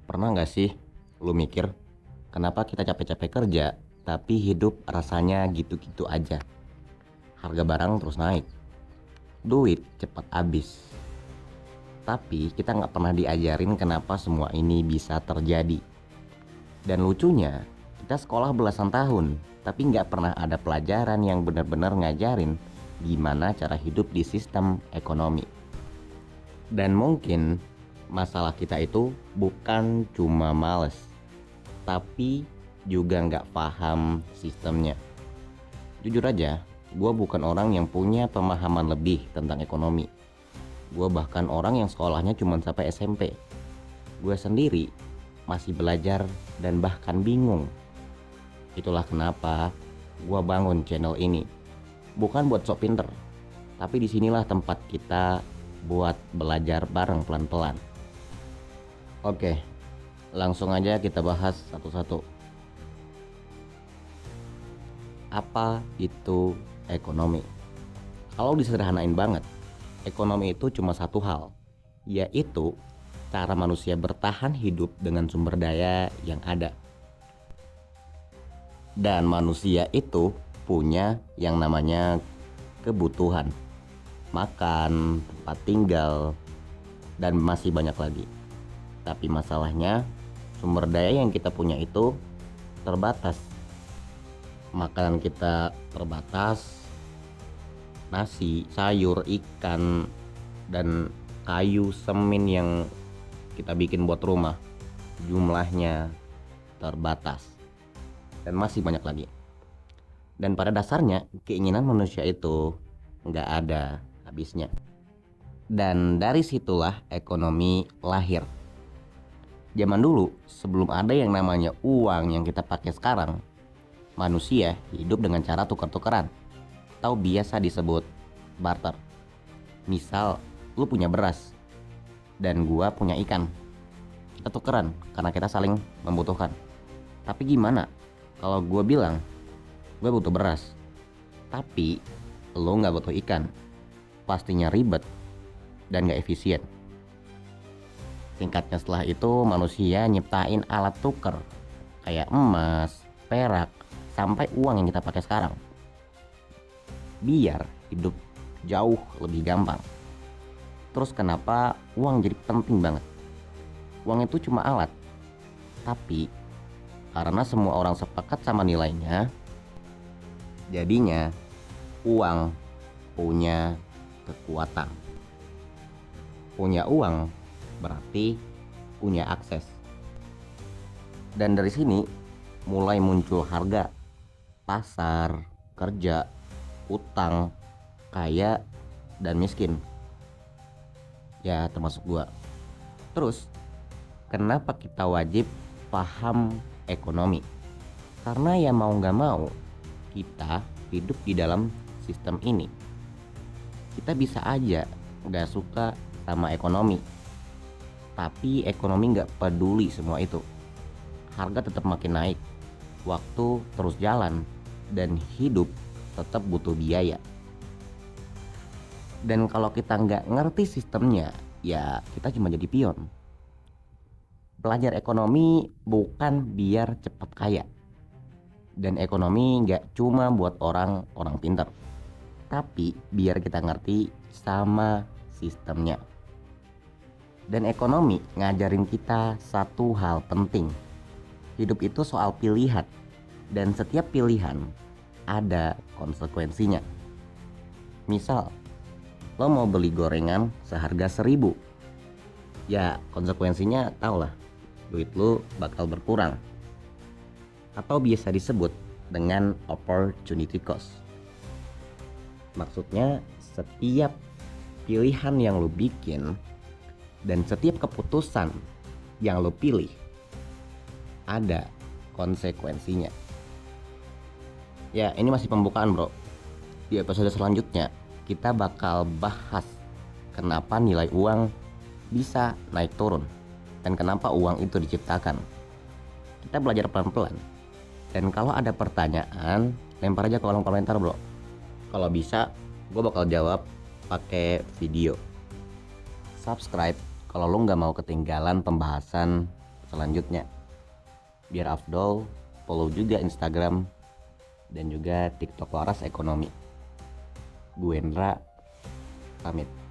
Pernah nggak sih lu mikir kenapa kita capek-capek kerja tapi hidup rasanya gitu-gitu aja? Harga barang terus naik, duit cepat habis. Tapi kita nggak pernah diajarin kenapa semua ini bisa terjadi. Dan lucunya, kita sekolah belasan tahun, tapi nggak pernah ada pelajaran yang benar-benar ngajarin gimana cara hidup di sistem ekonomi. Dan mungkin masalah kita itu bukan cuma males, tapi juga nggak paham sistemnya. Jujur aja, gue bukan orang yang punya pemahaman lebih tentang ekonomi. Gue bahkan orang yang sekolahnya cuma sampai SMP. Gue sendiri masih belajar dan bahkan bingung. Itulah kenapa gue bangun channel ini. Bukan buat sok pinter, tapi disinilah tempat kita buat belajar bareng pelan-pelan. Oke, langsung aja kita bahas satu-satu. Apa itu ekonomi? Kalau disederhanain banget, ekonomi itu cuma satu hal, yaitu cara manusia bertahan hidup dengan sumber daya yang ada. Dan manusia itu punya yang namanya kebutuhan, makan, tempat tinggal, dan masih banyak lagi. Tapi masalahnya, sumber daya yang kita punya itu terbatas. Makanan kita terbatas, nasi, sayur, ikan, dan kayu, semen yang kita bikin buat rumah jumlahnya terbatas. Dan masih banyak lagi. Dan pada dasarnya keinginan manusia itu nggak ada habisnya. Dan dari situlah ekonomi lahir. Zaman dulu sebelum ada yang namanya uang yang kita pakai sekarang, manusia hidup dengan cara tukar-tukaran atau biasa disebut barter. Misal lu punya beras dan gua punya ikan, kita tukeran karena kita saling membutuhkan. Tapi gimana kalau gua bilang gue butuh beras, tapi lo nggak butuh ikan? Pastinya ribet dan nggak efisien. Singkatnya, setelah itu manusia nyiptain alat tuker kayak emas, perak, sampai uang yang kita pakai sekarang, biar hidup jauh lebih gampang. Terus kenapa uang jadi penting banget? Uang itu cuma alat, tapi karena semua orang sepakat sama nilainya, jadinya uang punya kekuatan. Punya uang berarti punya akses. Dan dari sini mulai muncul harga, pasar, kerja, utang, kaya, dan miskin. Ya termasuk gua. Terus kenapa kita wajib paham ekonomi? Karena ya mau gak mau kita hidup di dalam sistem ini. Kita bisa aja gak suka sama ekonomi, tapi ekonomi gak peduli semua itu. Harga tetap makin naik, waktu terus jalan, dan hidup tetap butuh biaya. Dan kalau kita gak ngerti sistemnya, ya kita cuma jadi pion. Belajar ekonomi bukan biar cepat kaya. Dan ekonomi gak cuma buat orang pintar, tapi biar kita ngerti sama sistemnya. Dan ekonomi ngajarin kita satu hal penting. Hidup itu soal pilihan, dan setiap pilihan ada konsekuensinya. Misal, lo mau beli gorengan seharga 1.000, ya konsekuensinya tau lah, duit lo bakal berkurang. Atau biasa disebut dengan opportunity cost. Maksudnya setiap pilihan yang lo bikin dan setiap keputusan yang lo pilih ada konsekuensinya. Ya ini masih pembukaan bro. Di episode selanjutnya kita bakal bahas kenapa nilai uang bisa naik turun dan kenapa uang itu diciptakan. Kita belajar pelan-pelan. Dan kalau ada pertanyaan, lempar aja ke kolom komentar bro. Kalau bisa, gue bakal jawab pakai video. Subscribe kalau lo nggak mau ketinggalan pembahasan selanjutnya. Biar afdol, follow juga Instagram dan juga TikTok Laras Ekonomi. Gue Endra, pamit.